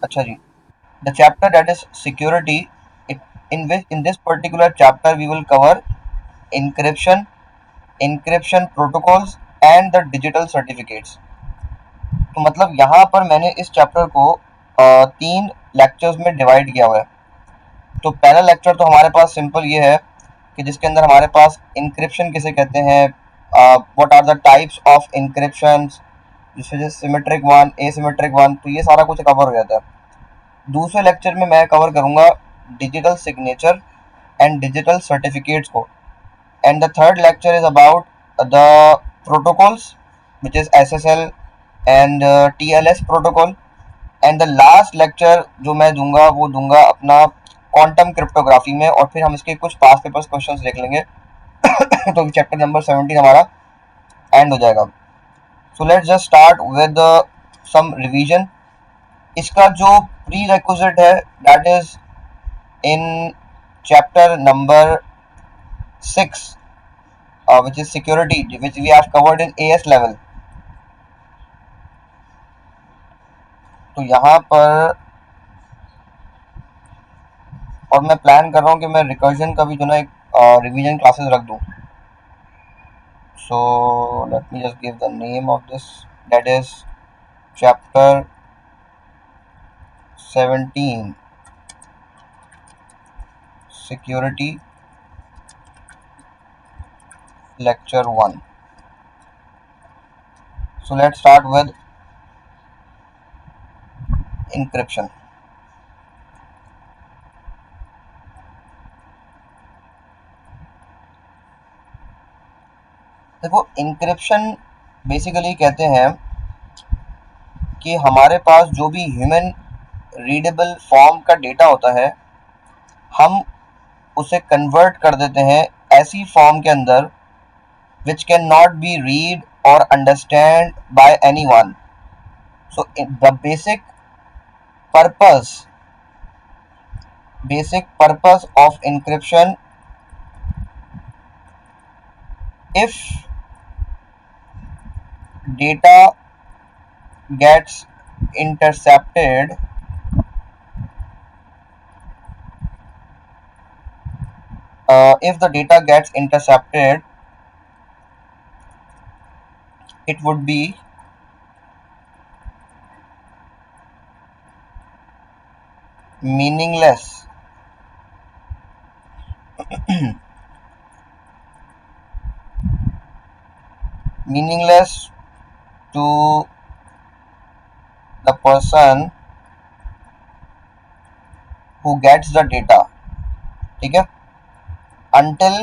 अच्छा जी, the chapter that is security, in this particular chapter we will cover encryption, encryption protocols and the digital certificates. तो मतलब यहाँ पर मैंने इस चैप्टर को 3 लेक्चर्स में डिवाइड किया हुआ है। तो पहला लेक्चर तो हमारे पास सिंपल ये है कि जिसके अंदर हमारे पास इंक्रिप्शन किसे कहते हैं, what are the types of encryption, जिसमें सिमेट्रिक वन, एसिमेट्रिक वन, तो ये सारा कुछ कवर हो जाता है। दूसरे लेक्चर में मैं कवर करूंगा digital signature and digital certificates को, and the third lecture is about the protocols which is SSL and TLS protocol, and the last lecture जो मैं दूंगा वो दूंगा अपना क्वांटम क्रिप्टोग्राफी में, और फिर हम इसके कुछ पास पेपर्स क्वेश्चंस देख लेंगे। तो चैप्टर नंबर 17 हमारा एंड हो जाएगा। So let's just start with some revision. इसका जो प्री रिक्विजिट है that is in chapter number 6 which is security, which we have covered in AS level. तो यहाँ पर और मैं प्लान कर रहा हूँ कि मैं रिकर्जन का भी जो ना एक रिवीजन क्लासेस रख दूँ। So let me just give the name of this, that is chapter 17 security lecture 1. So let's start with encryption. देखो encryption बेसिकली कहते हैं कि हमारे पास जो भी ह्यूमन रीडेबल फॉर्म का डेटा होता है हम उसे कन्वर्ट कर देते हैं ऐसी फॉर्म के अंदर which cannot be read or understand by anyone. So the purpose basic purpose of encryption, if data gets intercepted, if the data gets intercepted, it would be meaningless meaningless to the person who gets the data, ठीक है, until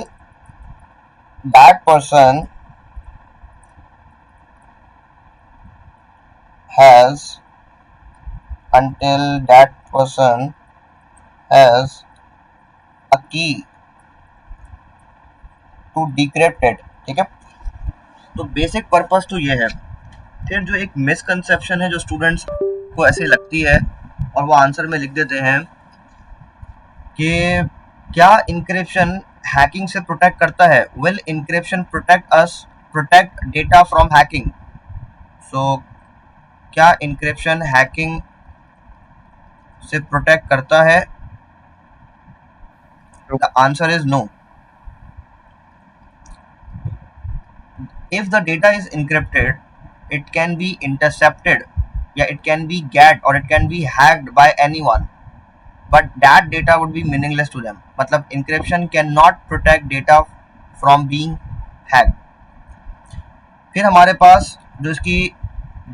that person has until that person has a key to decrypt it, ठीक है। तो basic purpose तो ये है। फिर जो एक मिसकंसेप्शन है जो स्टूडेंट्स को ऐसे लगती है और वो आंसर में लिख देते हैं कि क्या इंक्रिप्शन हैकिंग से प्रोटेक्ट करता है, will encryption protect data from hacking. So क्या इंक्रिप्शन हैकिंग से प्रोटेक्ट करता है? The answer is no. If the data is encrypted, it can be intercepted, yeah, it can be get or it can be hacked by anyone, but that data would be meaningless to them. मतलब encryption cannot protect data from being hacked. फिर हमारे पास जो इसकी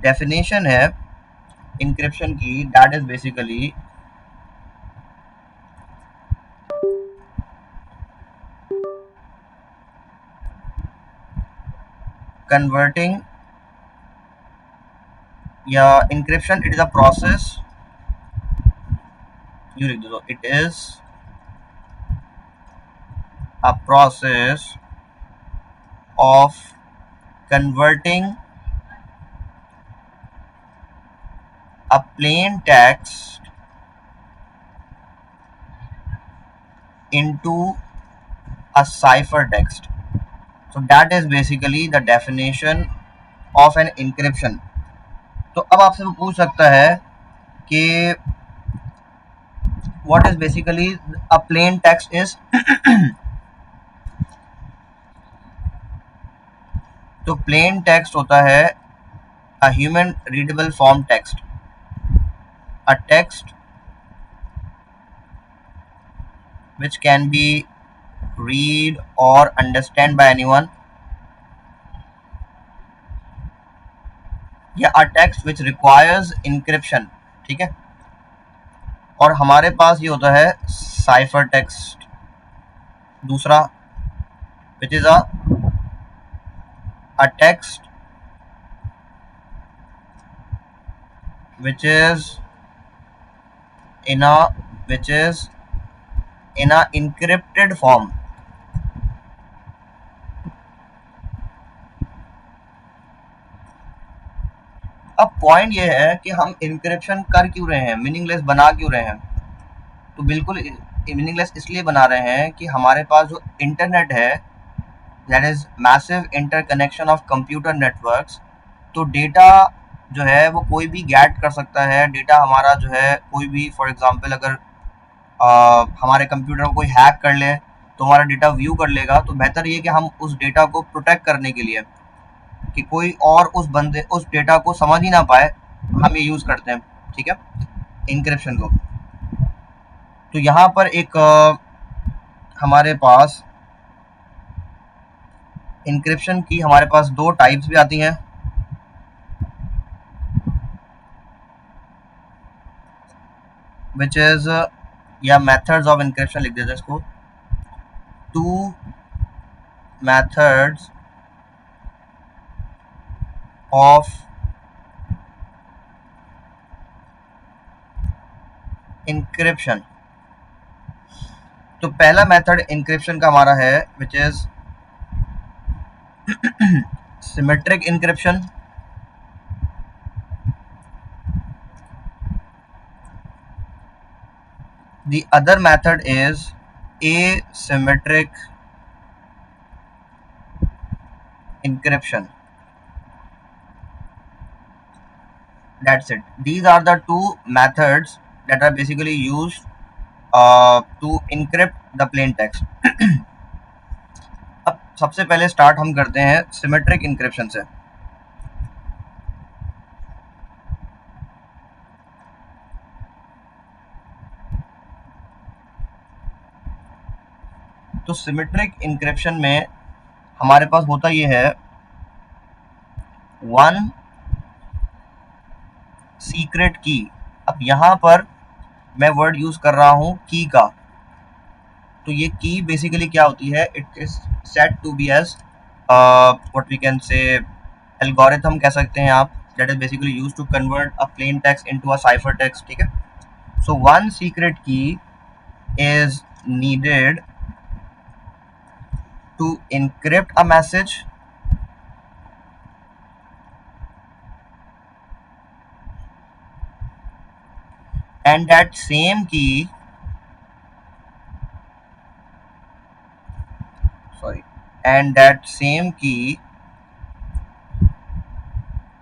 definition है encryption की, that is basically converting, या encryption it is a process, you लिख दो, it is a process of converting a plain text into a cipher text. So that is basically the definition of an encryption. तो अब आपसे वो पूछ सकता है कि what is basically a plain text is तो plain text होता है a human readable form text, a text which can be read or understand by anyone, या a text which requires encryption, ठीक है। और हमारे पास ये होता है साइफर टेक्स्ट दूसरा, which is a text which is in a encrypted form। अब पॉइंट ये है कि हम इंक्रिप्शन कर क्यों रहे हैं, मीनिंगलेस बना क्यों रहे हैं। तो बिल्कुल मीनिंगलेस इसलिए बना रहे हैं कि हमारे पास जो इंटरनेट है, that is massive interconnection of computer networks, तो डेटा जो है वो कोई भी गेट कर सकता है। डेटा हमारा जो है कोई भी, फॉर एग्जांपल अगर हमारे कंप्यूटर को कोई हैक कर ले तो हमारा डेटा व्यू कर लेगा। तो बेहतर ये कि हम उस डेटा को प्रोटेक्ट करने के लिए कि कोई और उस डेटा को समझ ही ना पाए, हम ये यूज़ करते हैं, ठीक है, इंक्रिप्शन को। तो यहाँ पर एक हमारे पास इंक्रिप्शन की हमारे पास दो टाइप्स भी आती हैं, विच इज या मेथड्स ऑफ इंक्रिप्शन लिख देते हैं इसको, टू मेथड्स ऑफ इंक्रिप्शन। तो पहला मेथड इंक्रिप्शन का हमारा है which is symmetric encryption. The other method is asymmetric encryption. That's it. These are the two methods that are basically used to encrypt the plain text. अब सबसे पहले start हम करते हैं सिमेट्रिक इंक्रिप्शन से। तो सिमेट्रिक इंक्रिप्शन में हमारे पास होता ये है वन सीक्रेट की। अब यहाँ पर मैं वर्ड यूज कर रहा हूँ की का। तो ये की बेसिकली क्या होती है, it is said to be as what we can say algorithm कह सकते हैं आप, that is basically use to convert a plain text into a cipher text, ठीक है। So one secret key is needed to encrypt a message and that same key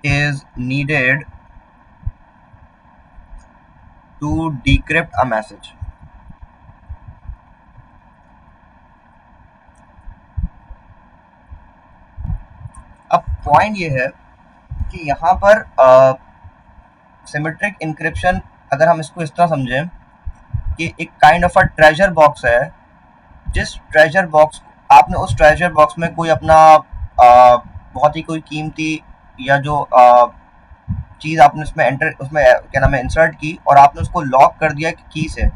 is needed to decrypt a message। अब point ये है कि यहाँ पर symmetric encryption, अगर हम इसको इस तरह समझें कि एक kind of a treasure box है, जिस ट्रेजर बॉक्स आपने उस ट्रेजर बॉक्स में कोई अपना बहुत ही कोई कीमती या जो चीज़ आपने उसमें क्या नाम है इंसर्ट की, और आपने उसको लॉक कर दिया की से,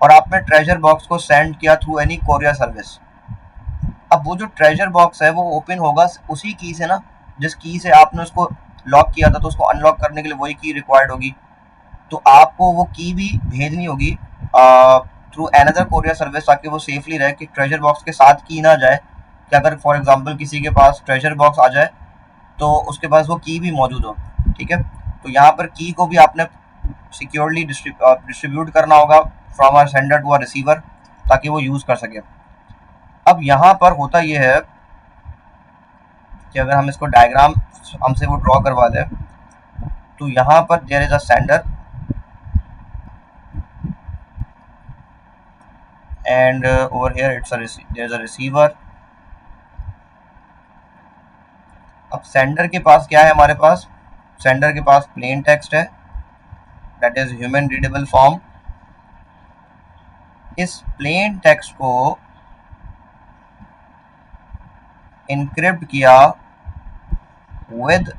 और आपने ट्रेजर बॉक्स को सेंड किया थ्रू एनी कोरियर सर्विस। अब वो जो ट्रेजर बॉक्स है वो ओपन होगा उसी की से ना, जिस की से आपने उसको लॉक किया था। तो उसको अनलॉक करने के लिए वही की रिक्वायर्ड होगी। तो आपको वो की भी भेजनी होगी थ्रू अनदर कोरियर सर्विस, ताकि वो सेफली रहे कि ट्रेजर बॉक्स के साथ की ना जाए, कि अगर फॉर एग्जांपल किसी के पास ट्रेजर बॉक्स आ जाए तो उसके पास वो की भी मौजूद हो, ठीक है। तो यहाँ पर की को भी आपने सिक्योरली डिस्ट्रीब्यूट करना होगा from a sender to a receiver, ताकि वो यूज़ कर सके। अब यहाँ पर होता ये है कि अगर हम इसको डायग्राम हमसे वो ड्रॉ करवा दें, तो यहाँ पर there is a sender and over here there's a receiver. अब सेंडर के पास क्या है, हमारे पास सेंडर के पास प्लेन टेक्स्ट है, that is human readable form. इस प्लेन टेक्स्ट को इनक्रिप्ट किया विद,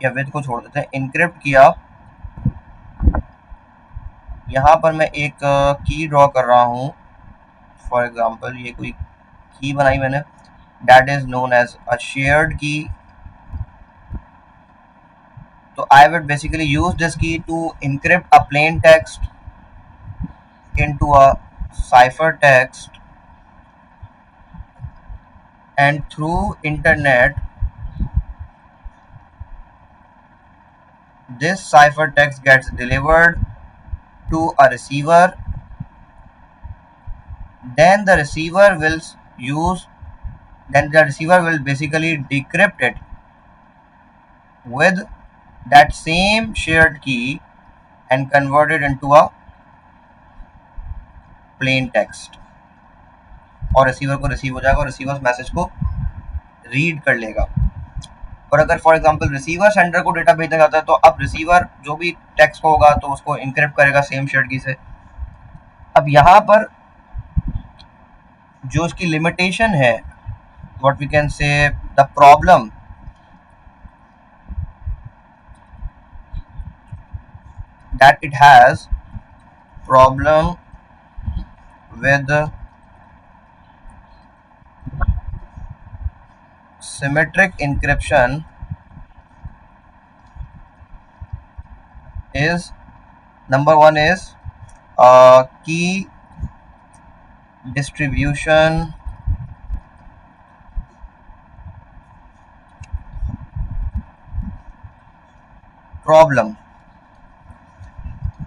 या विद को छोड़ देते हैं, इनक्रिप्ट किया. यहाँ पर मैं एक की ड्रॉ कर रहा हूँ. फॉर एग्जाम्पल ये कोई की बनाई मैंने, that is known as a shared key. तो I would basically use this key to encrypt a plain text into a ciphertext, and through internet this ciphertext gets delivered to a receiver. Then the receiver will basically decrypt it with that same shared key and convert it into a plain text. और receiver को receive हो जाएगा और receiver उस message को read कर लेगा. और अगर फॉर एग्जांपल रिसीवर सेंडर को डेटा भेजना चाहता है तो अब रिसीवर जो भी टेक्स्ट होगा तो उसको इनक्रिप्ट करेगा सेम शेयर्ड की से. अब यहाँ पर जो इसकी लिमिटेशन है, what we can say the problem, that it has problem with symmetric encryption is, number one is key distribution problem.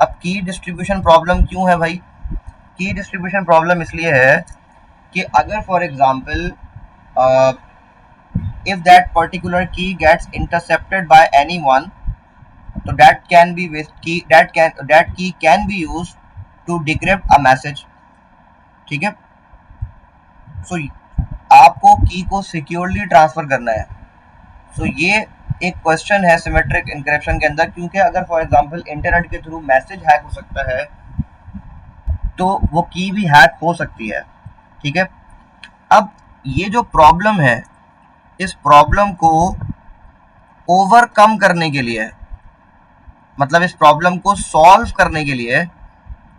अब की डिस्ट्रीब्यूशन प्रॉब्लम क्यों है भाई? की डिस्ट्रीब्यूशन प्रॉब्लम इसलिए है कि अगर for example if that particular key gets intercepted by anyone, so that key can be used to decrypt a message. ठीक है. सो आपको की को सिक्योरली ट्रांसफर करना है. सो ये एक क्वेश्चन है सिमेट्रिक इनक्रिप्शन के अंदर, क्योंकि अगर फॉर एग्जांपल इंटरनेट के थ्रू मैसेज हैक हो सकता है तो वो की भी हैक हो सकती है. ठीक है. अब ये जो प्रॉब्लम है, इस प्रॉब्लम को ओवरकम करने के लिए, मतलब इस प्रॉब्लम को सॉल्व करने के लिए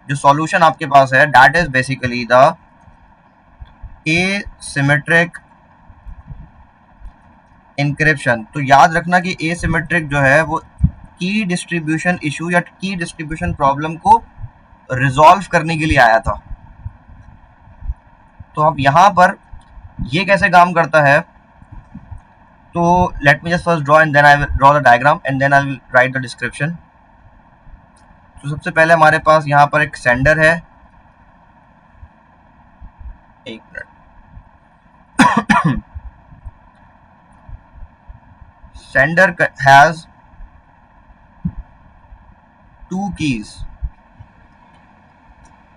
जो सॉल्यूशन आपके पास है, that is basically the asymmetric encryption. तो याद रखना कि एसिमेट्रिक जो है वो की डिस्ट्रीब्यूशन इशू या की डिस्ट्रीब्यूशन प्रॉब्लम को रिजॉल्व करने के लिए आया था. तो अब यहां पर ये कैसे काम करता है, तो let me just first draw and then I will draw the diagram and then I will write the description. तो सबसे पहले हमारे पास यहाँ पर एक सेंडर है. एक minute. sender has two keys.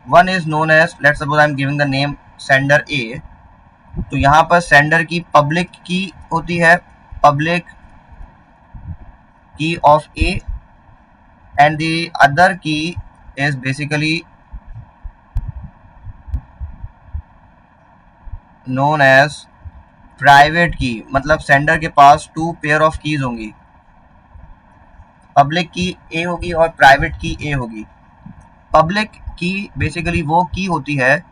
One is known as, let's suppose I'm giving the name sender A. तो यहाँ पर सेंडर की पब्लिक की होती है, public key of A, and the other key is basically known as private की. मतलब sender के पास टू पेयर ऑफ कीज होंगी, पब्लिक की ए होगी और प्राइवेट की ए होगी. पब्लिक की बेसिकली वो की होती है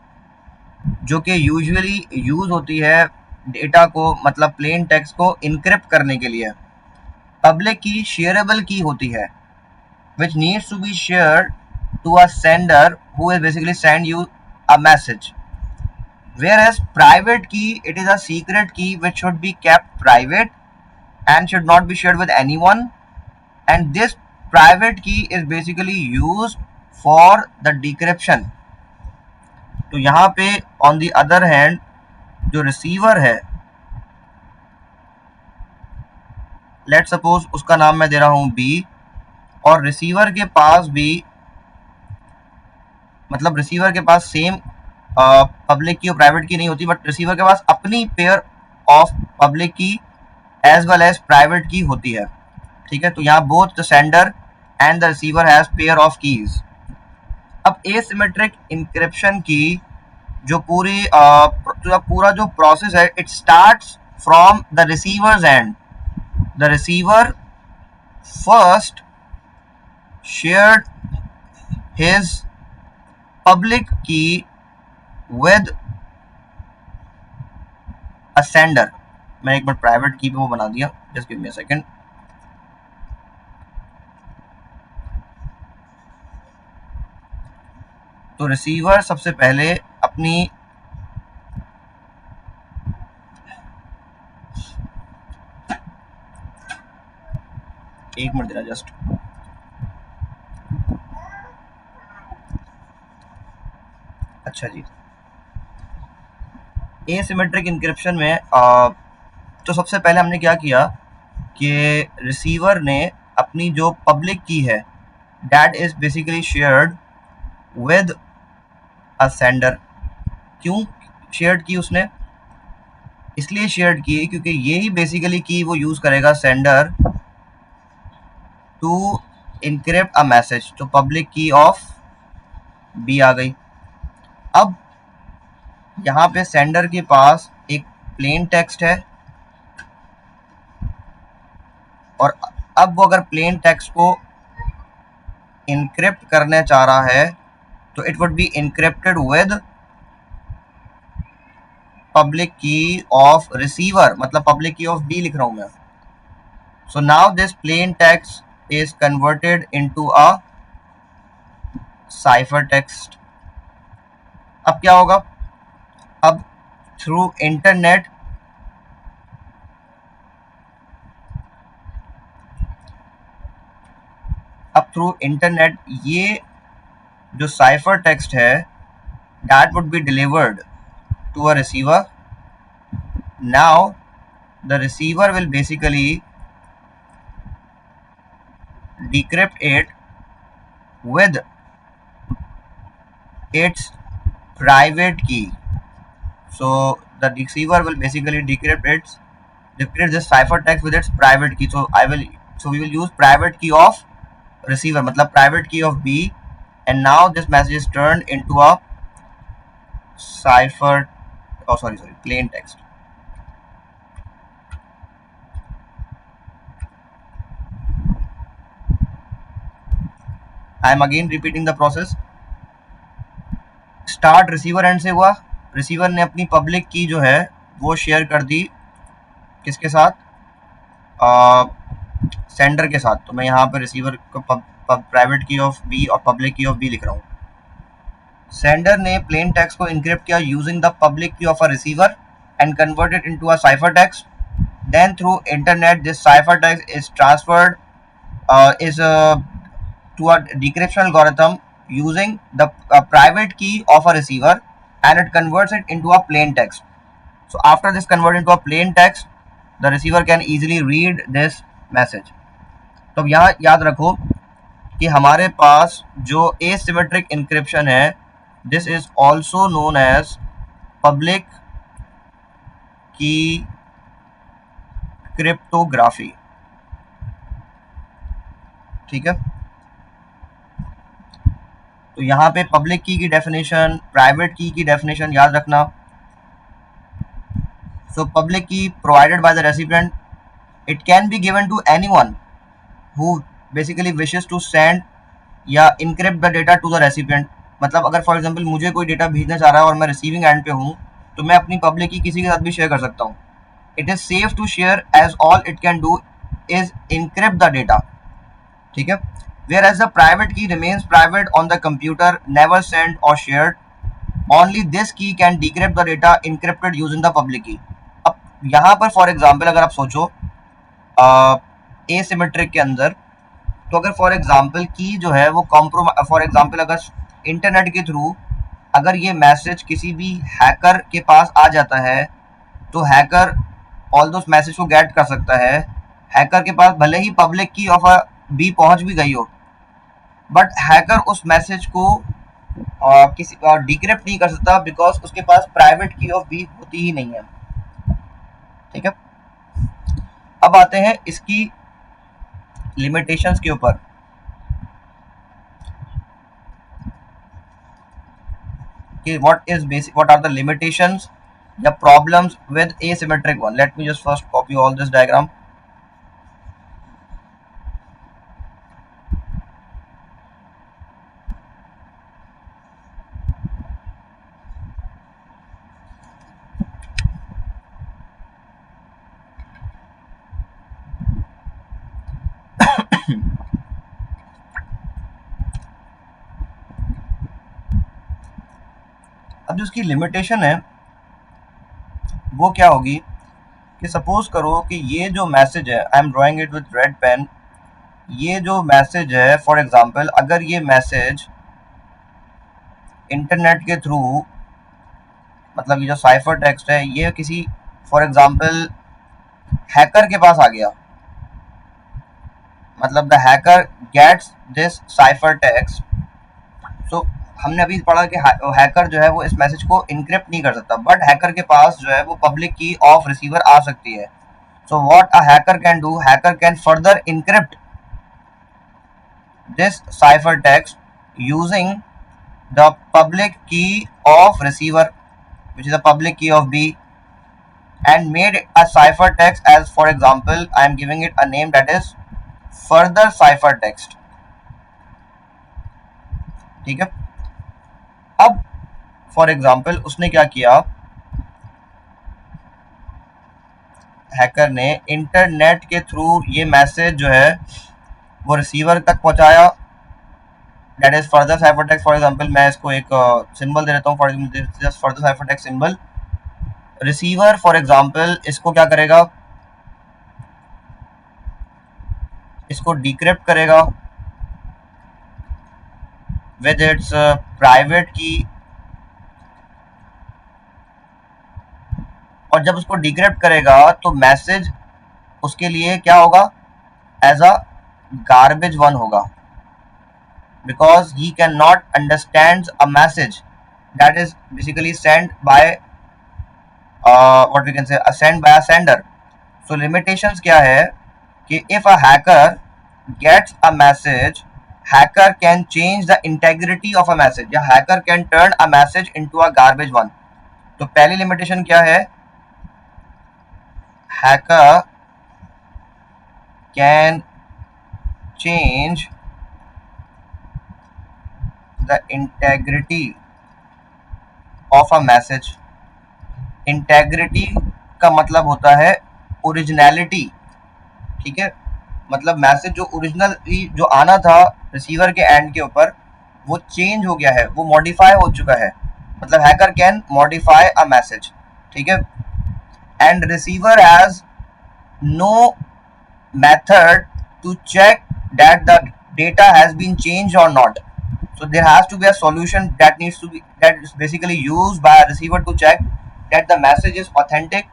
जो कि यूजुअली यूज होती है डेटा को, मतलब प्लेन टेक्स्ट को इनक्रिप्ट करने के लिए. पब्लिक की शेयरेबल की होती है which needs to be shared to a sender who will basically send you a message. Whereas private key, it is a secret key which should be kept private and should not be shared with anyone, and this private key is basically used for the decryption. तो यहाँ पे on the other hand जो receiver है, let suppose उसका नाम मैं दे रहा हूँ B, और रिसीवर के पास भी मतलब रिसीवर के पास सेम पब्लिक की और प्राइवेट की नहीं होती, बट रिसीवर के पास अपनी pair of public key as well as private key होती है। ठीक है, तो यहाँ both the sender and the receiver has pair of keys. अब एसिमेट्रिक इंक्रिप्शन की जो पूरा जो प्रोसेस है, it starts from the receiver's end. The receiver first shared his public key with a sender. मैं एक बार प्राइवेट की पे वो बना दिया, just give me a second. तो रिसीवर सबसे पहले अपनी एक मिनट देना जस्ट। अच्छा जी, एसिमेट्रिक इंक्रिप्शन में तो सबसे पहले हमने क्या किया कि रिसीवर ने अपनी जो पब्लिक की है that is basically shared with a sender. क्यों शेयर्ड की उसने? इसलिए शेयर्ड की क्योंकि यही बेसिकली की वो यूज करेगा sender to encrypt a message. तो पब्लिक की ऑफ बी आ गई। अब यहाँ पे सेंडर के पास एक प्लेन टेक्स्ट है, और अब वो अगर प्लेन टेक्स्ट को इनक्रिप्ट करने चाह रहा है तो it would be encrypted with public key of receiver, मतलब पब्लिक की ऑफ बी लिख रहा हूं मैं। So now this plain text is converted into a cipher text. अब क्या होगा? अब थ्रू इंटरनेट ये जो साइफर टेक्स्ट है that would be delivered to a receiver. Now the receiver will basically decrypt it with its private key. So the receiver will basically decrypt this ciphertext with its private key. So we will use private key of receiver, मतलब private key of B, and now this message is turned into a cipher. Oh, sorry, plain text. I am again repeating the process. Start receiver and से हुआ। Receiver ने अपनी public की जो है वो share कर दी किसके साथ? सेंडर के साथ। तो मैं यहाँ पर रिसीवर को प्राइवेट की ऑफ बी और पब्लिक की ऑफ बी लिख रहा हूँ। सेंडर ने प्लेन टेक्स्ट को इनक्रिप्ट किया using the public key of a receiver and converted into a cipher text. Then through internet this cipher text is transferred is to a decryption algorithm using the private key of a receiver, and it converts it into a plain text. So after this converted into a plain text, the receiver can easily read this message. तो अब यहाँ याद रखो कि हमारे पास जो asymmetric encryption है, this is also known as public key cryptography। ठीक है, तो यहाँ पे पब्लिक की डेफिनेशन, प्राइवेट की डेफिनेशन याद रखना। So public key provided by the recipient, it can be given to anyone who basically wishes to send या encrypt the data to the recipient. मतलब अगर फॉर एग्जांपल मुझे कोई डेटा भेजना चाह रहा है और मैं रिसीविंग एंड पे हूँ, तो मैं अपनी पब्लिक की किसी के साथ भी शेयर कर सकता हूँ। It is safe to share as all it can do is encrypt the data. ठीक है, whereas the private key remains private on the computer, never sent or shared. Only this key can decrypt the data encrypted using the public key. अब यहाँ पर for example अगर आप सोचो asymmetric के अंदर, तो अगर फॉर एग्जाम्पल की जो है वो कॉम्प्रोमाइज, फॉर एग्जाम्पल अगर इंटरनेट के थ्रू अगर ये मैसेज किसी भी हैकर के पास आ जाता है, तो हैकर ऑल दो मैसेज को गेट कर सकता है। हैकर के पास भले ही पब्लिक की ऑफ बी पहुंच भी गई हो, बट हैकर उस मैसेज को किसी डिक्रिप्ट नहीं कर सकता, बिकॉज उसके पास प्राइवेट की ऑफ बी होती ही नहीं है। ठीक है, अब आते हैं इसकी लिमिटेशंस के ऊपर। कि what are the limitations, the problems with asymmetric one. Let me just first copy all this diagram. अब जो इसकी लिमिटेशन है वो क्या होगी कि सपोज करो कि ये जो मैसेज है, I am drawing it with red pen, ये जो मैसेज है फॉर एग्जांपल, अगर ये मैसेज इंटरनेट के थ्रू, मतलब ये जो साइफर टेक्स्ट है ये किसी फॉर एग्जांपल हैकर के पास आ गया, मतलब the hacker gets this cipher text. So हमने अभी पढ़ा कि हैकर जो है वो इस मैसेज को इनक्रिप्ट नहीं कर सकता, बट हैकर के पास जो है वो पब्लिक की ऑफ रिसीवर आ सकती है। So what a hacker can do, hacker can further encrypt this ciphertext using the public key of receiver, which is a public key of B, and made a ciphertext as, for example, I am giving it a name that is further ciphertext. ठीक है, अब for example उसने क्या किया, hacker ने internet के through ये message जो है वो रिसीवर तक पहुंचाया, that is further ciphertext. For example मैं इसको एक सिंबल दे देता हूँ, for just further ciphertext symbol. Receiver for example इसको क्या करेगा, इसको डिक्रिप्ट करेगा विद इट्स प्राइवेट की, और जब उसको डिक्रिप्ट करेगा तो मैसेज उसके लिए क्या होगा, एज अ गार्बेज वन होगा, because he can not understand a message that is basically send by what we can say send by a sender. सो लिमिटेशंस क्या है कि if a hacker gets a message, hacker can change the integrity of a message, या hacker can turn a message into a garbage one। तो पहली limitation क्या है, hacker can change the integrity of a message। integrity का मतलब होता है originality. ठीक है, मतलब मैसेज जो ओरिजिनल जो आना था रिसीवर के एंड के ऊपर वो चेंज हो गया है, वो मॉडिफाई हो चुका है, मतलब hacker can modify a message. ठीक है, and receiver has no method to check that the data has been changed or not। So there has to be a solution that needs to be, that is basically used by a receiver to check that the message is authentic,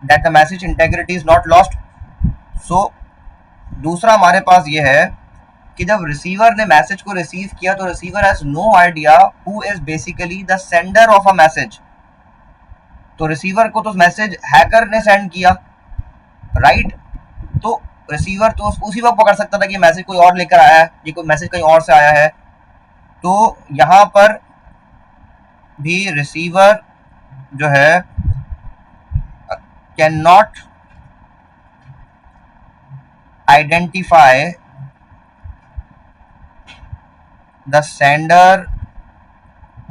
that the message integrity is not lost। So दूसरा हमारे पास ये है कि जब receiver ने message को receive किया तो receiver has no idea who is basically the sender of a message. तो रिसीवर को तो मैसेज हैकर ने सेंड किया, राइट, तो रिसीवर तो उसी वक्त पकड़ सकता था कि मैसेज कोई और लेकर आया है, ये कोई मैसेज कहीं और से आया है। तो यहां पर भी रिसीवर जो है can not identify the sender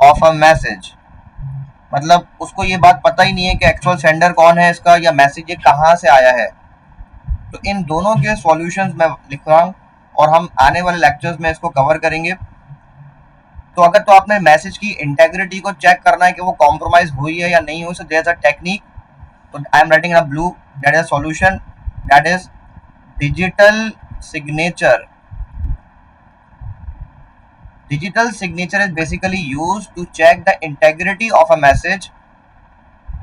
of a message, मतलब उसको ये बात पता ही नहीं है कि एक्चुअल सेंडर कौन है इसका, या मैसेज ये कहां से आया है। तो इन दोनों के सॉल्यूशंस मैं लिख रहा हूं और हम आने वाले लेक्चर्स में इसको कवर करेंगे। तो अगर तो आपने मैसेज की इंटेग्रिटी को चेक करना है कि वो कॉम्प्रोमाइज हुई है या नहीं हुई, so there is a technique. तो I am writing in blue, that is solution, that is digital signature. Digital signature is basically used to check the integrity of a message,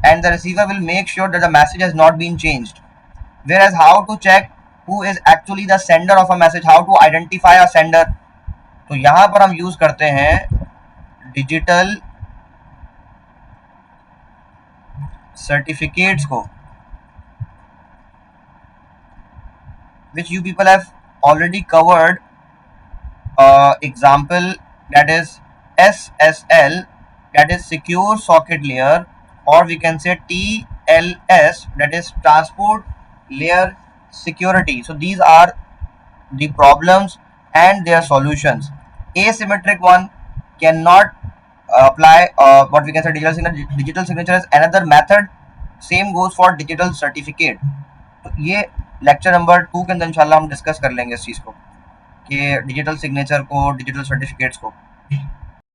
and the receiver will make sure that the message has not been changed। Whereas how to check who is actually the sender of a message, how to identify a sender, तो यहाँ पर हम use करते हैं digital certificates को, which you people have already covered, example that is SSL, that is secure socket layer, or we can say TLS, that is transport layer security. So these are the problems and their solutions. Asymmetric one cannot apply what we can say digital signature. Digital signature is another method. Same goes for digital certificate. तो ये lecture number 2 के अंदर इंशाल्लाह हम discuss कर लेंगे इस चीज़ को कि डिजिटल सिग्नेचर को, डिजिटल सर्टिफिकेट्स को.